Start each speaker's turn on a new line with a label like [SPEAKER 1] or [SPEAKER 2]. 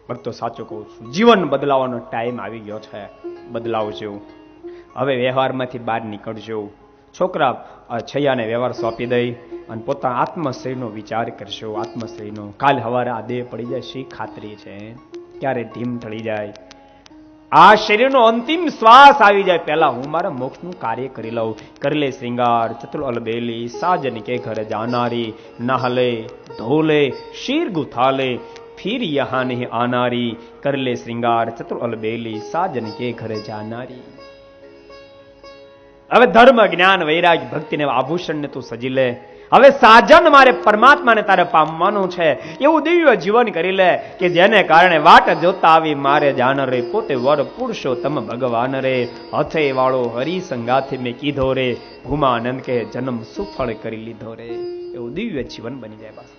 [SPEAKER 1] ભક્તો સાચું કહું છું, જીવન બદલાવાનો ટાઈમ આવી ગયો છે. બદલાવજો. હવે વ્યવહારમાંથી બહાર નીકળજો. છોકરા છૈયાને વ્યવહાર સોંપી દઈ અને પોતાના આત્મશ્રેયનો વિચાર કરશો. આત્મશ્રેયનો કાલ હવારે આ દેહ પડી જાય શી ખાતરી છે? ક્યારે ધીમ ઢળી જાય? આ શરીરનો અંતિમ શ્વાસ આવી જાય પહેલા હું મારા મોક્ષનું કાર્ય કરી લઉં. કરી લે શ્રૃંગાર ચતુર અલબેલી, સાજન કે ઘર જાનારી, નહલે ધોલે શીર ગુથાલે, ફિર યહાં નહીં આનારી. કર લે શ્રૃંગાર ચતુર અલબેલી, સાજન કે ઘર જાનારી. હવે ધર્મ જ્ઞાન વૈરાગ ભક્તિને આભૂષણને તું સજી લે. હવે સાજન મારે પરમાત્માને તારે પામવાનું છે એવું દિવ્ય જીવન કરી લે કે જેને કારણે વાટ જોતા આવી મારે જાન રે, પોતે વર પુરુષોત્તમ ભગવાન રે. હથે વાળો હરિ સંગાથી મેં કીધો રે, ભૂમાનંદ કે જન્મ સુફળ કરી લીધો રે. એવું દિવ્ય જીવન બની જાય બસ.